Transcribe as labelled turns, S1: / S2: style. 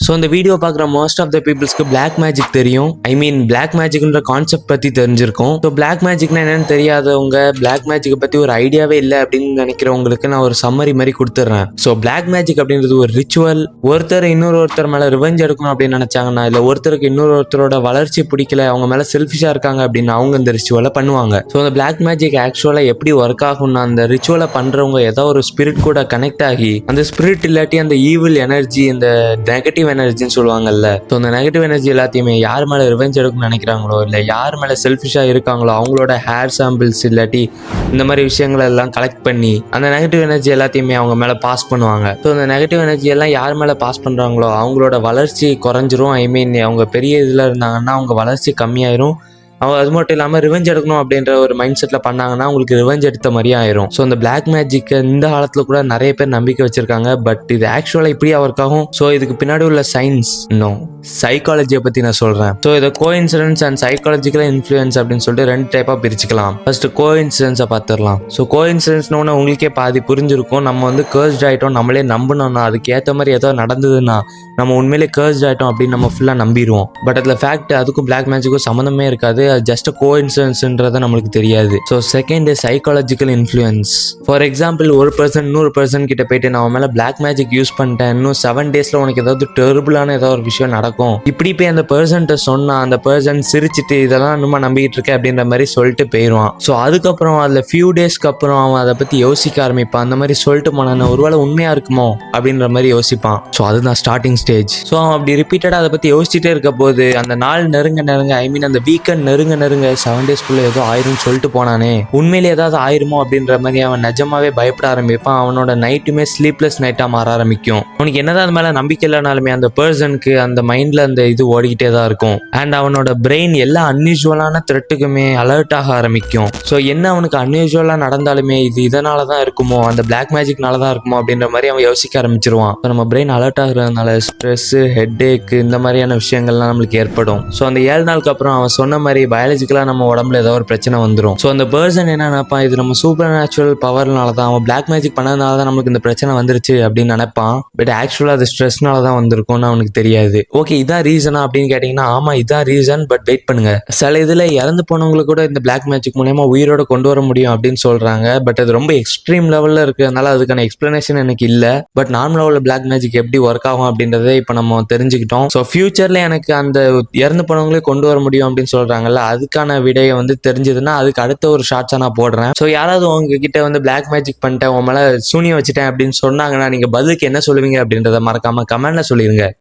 S1: So இந்த video பார்க்குற most of the பீப்புள்ஸ்க்கு பிளாக் மேஜிக் தெரியும். ஐ மீன் பிளாக் மேஜிக்ன்ற கான்செப்ட் பற்றி தெரிஞ்சிருக்கும். ஸோ பிளாக் மேஜிக்னா என்னன்னு தெரியாதவங்க, பிளாக் மேஜிக்கை பற்றி ஒரு ஐடியாவே இல்லை அப்படின்னு நினைக்கிறவங்களுக்கு நான் ஒரு சம்மரி மாதிரி கொடுத்துட்றேன். ஸோ பிளாக் மேஜிக் அப்படின்றது ஒரு ரிச்சுவல். ஒருத்தர் மேலே ரிவெஞ்ச் எடுக்கணும் அப்படின்னு நினைச்சாங்கன்னா, இல்லை ஒருத்தருக்கு இன்னொருத்தரோட வளர்ச்சி பிடிக்கல, அவங்க மேலே செல்ஃபிஷாக இருக்காங்க அப்படின்னு அவங்க இந்த ரிச்சுவலை பண்ணுவாங்க. ஸோ அந்த பிளாக் மேஜிக் ஆக்சுவலாக எப்படி ஒர்க் ஆகும்னா, அந்த ரிச்சுவலை பண்ணுறவங்க ஏதோ ஒரு ஸ்பிரிட் கூட கனெக்ட் ஆகி, அந்த ஸ்பிரிட் இல்லாட்டி அந்த ஈவில் எனர்ஜி, இந்த நெகட்டிவ் எனர்ஜின்னு சொல்லுவாங்கல்ல, ஸோ அந்த நெகட்டிவ் எனர்ஜி எல்லாத்தையுமே யார் மேலே ரிவெஞ்ச் எடுக்கணும்னு நினைக்கிறாங்களோ, இல்லை யார் மேலே செல்ஃபிஷாக இருக்காங்களோ அவங்களோட ஹேர் சாம்பிள்ஸ் இல்லாட்டி இந்த மாதிரி விஷயங்களை எல்லாம் கலெக்ட் பண்ணி அந்த நெகட்டிவ் எனர்ஜி எல்லாத்தையுமே அவங்க மேலே பாஸ் பண்ணுவாங்க. ஸோ அந்த நெகட்டிவ் எனர்ஜி எல்லாம் யார் மேலே பாஸ் பண்ணுறாங்களோ அவங்களோட வளர்ச்சி குறைஞ்சிரும். ஐ மீன் அவங்க பெரிய இதில் இருந்தாங்கன்னா அவங்க வளர்ச்சி கம்மியாயிரும். அவங்க அது மட்டும் இல்லாமல் ரிவெஞ்ச் எடுக்கணும் அப்படின்ற ஒரு மைண்ட் செட்டில் பண்ணாங்கன்னா அவங்களுக்கு ரிவெஞ்ச் எடுத்த மாதிரியே ஆயிரும். ஸோ இந்த பிளாக் மேஜிக்கை இந்த காலத்தில் கூட நிறைய பேர் நம்பிக்கை வச்சிருக்காங்க. பட் இது ஆக்சுவலாக இப்படி ஒர்க் ஆகும். ஸோ இதுக்கு பின்னாடி உள்ள சயின்ஸ் இன்னும் சைக்காலஜியை பற்றி நான் சொல்கிறேன். ஸோ இதை கோஇன்சிடென்ஸ் அண்ட் சைக்காலஜிக்கல் இன்ஃப்ளூயன்ஸ் அப்படின்னு சொல்லிட்டு 2 டைப்பாக பிரிச்சுக்கலாம். ஃபர்ஸ்ட் கோஇன்சிடென்ஸை பார்த்துடலாம். ஸோ கோஇன்சிடென்ஸ்னு உங்களுக்கே பாதி புரிஞ்சிருக்கும். நம்ம வந்து கர்ஸ்ட் ஆகிட்டோம், நம்மளே நம்பினோம்னா, அதுக்கு ஏற்ற மாதிரி ஏதோ நடந்ததுன்னா நம்ம உண்மையிலே கர்ஸ்ட் ஆகிட்டோம் அப்படின்னு நம்ம ஃபுல்லாக நம்பிடுவோம். பட் அதில் ஃபேக்ட் அதுக்கும் பிளாக் மேஜிக்கும் சம்மந்தமே இருக்காது. அது ஜஸ்ட் கோஇன்சிடென்ஸ்ன்றதை நம்மளுக்கு தெரியாது. So second psychological influence. For example, ஒரு பர்சன் இன்னொரு பர்சன் கிட்ட போயிட்டு நான் மேலே பிளாக் மேஜிக் யூஸ் பண்ணிட்டேன், இன்னும் 7 டேஸில் உனக்கு ஏதாவது டெரிபிளான ஏதாவது ஒரு விஷயம் நடக்கும், இப்படி போய் அந்த பர்சன்ட்ட சொன்னா அந்த பர்சன் சிரிச்சிட்டு இதெல்லாம் இன்னுமா நம்பிக்கிட்டு இருக்கேன் அப்படின்ற மாதிரி சொல்லிட்டு போயிடுவான். ஸோ அதுக்கப்புறம் அதில் ஃபியூ டேஸ்க்கு அப்புறம் அவன் அதை பற்றி யோசிக்க ஆரம்பிப்பான். அந்த மாதிரி சொல்லிட்டு போனான், ஒருவேளை உண்மையா இருக்குமோ அப்படின்ற மாதிரி யோசிப்பான். ஸோ அதுதான் ஸ்டார்டிங் ஸ்டேஜ். ஸோ அவன் அப்படி ரிப்பீட்டடாக அதை பற்றி யோசிச்சுட்டே இருக்க போது அந்த நாள் நெருங்க ஐ மீன் அந்த வீக்கெண்ட் நெருங்க 7 டேஸ்க்குள்ள ஏதோ ஆயிரும் சொல்லிட்டு போனானே, உண்மையிலே ஏதாவது ஆயிருமோ அப்படின்ற மாதிரி அவன் நிஜமாவே பயப்பட ஆரம்பிப்பான். அவனோட நைட்டுமே ஸ்லீப்லெஸ் நைட்டா மாற ஆரம்பிக்கும். அவனுக்கு என்னதான் அது மேல நம்பிக்கை இல்லைனாலுமே அந்த பர்சனுக்கு அந்த மைண்ட்ல அந்த இது ஓடிக்கிட்டே தான் இருக்கும். அண்ட் அவனோட பிரெயின் எல்லா அன்யூஸ்வலான த்ரெட்டுக்குமே அலர்ட் ஆக ஆரம்பிக்கும். ஸோ என்ன அவனுக்கு அன்யூஸ்வலா நடந்தாலுமே இது இதனால தான் இருக்குமோ, அந்த பிளாக் மேஜிக்னால தான் இருக்குமோ அப்படின்ற மாதிரி அவன் யோசிக்க ஆரம்பிச்சிருவான். நம்ம பிரெயின் அலர்ட் ஆகுறதுனால ஸ்ட்ரெஸ், ஹெட்ஏக் இந்த மாதிரியான விஷயங்கள்லாம் நம்மளுக்கு ஏற்படும். ஸோ அந்த 7 நாளுக்கு அப்புறம் அவன் சொன்ன மாதிரி பயாலஜிக்கலா நம்ம உடம்புல ஏதோ ஒரு பிரச்சனை வந்துடும். ஸோ அந்த பர்சன் என்ன நினைப்பான், இது நம்ம சூப்பர் நேச்சுரல் பவர்னால தான், அவன் பிளாக் மேஜிக் பண்ணதுனால தான் நமக்கு இந்த பிரச்சனை வந்துருச்சு அப்படின்னு நினைப்பான். பட் ஆக்சுவலாக அது ஸ்ட்ரெஸ்னால தான் வந்திருக்கும்னு அவனுக்கு தெரியாது. ஓகே, இதான் ரீசனா அப்படின்னு கேட்டிங்கன்னா, ஆமாம் இதான் ரீசன். பட் வெயிட் பண்ணுங்க, சில இதில் இறந்து போனவங்களுக்கு கூட இந்த பிளாக் மேஜிக் மூலமா உயிரோட கொண்டு வர முடியும் அப்படின்னு சொல்றாங்க. பட் அது ரொம்ப எக்ஸ்ட்ரீம் லெவலில் இருக்கிறதுனால அதுக்கான எக்ஸ்பிளனேஷன் எனக்கு இல்லை. பட் நார்மல் லெவலில் பிளாக் மேஜிக் எப்படி ஒர்க் ஆகும் அப்படின்றத இப்போ நம்ம தெரிஞ்சுக்கிட்டோம். ஸோ ஃபியூச்சர்ல எனக்கு அந்த இறந்து போனவங்களே கொண்டு வர முடியும் அப்படின்னு சொல்றாங்கல்ல, அதுக்கான விடையை வந்து தெரிஞ்சதுன்னா அதுக்கு அடுத்த ஒரு ஷார்ட்ஸா நான் போடுறேன். ஸோ யாராவது உங்ககிட்ட வந்து பிளாக் மேஜிக் பண்ணிட்டேன், உன் மேல சூனியம் வச்சுட்டேன் அப்படின்னு சொன்னாங்கன்னா நீங்க பதிலுக்கு என்ன சொல்லுவீங்க அப்படின்றத மறக்காம கமெண்ட்ல சொல்லிருங்க.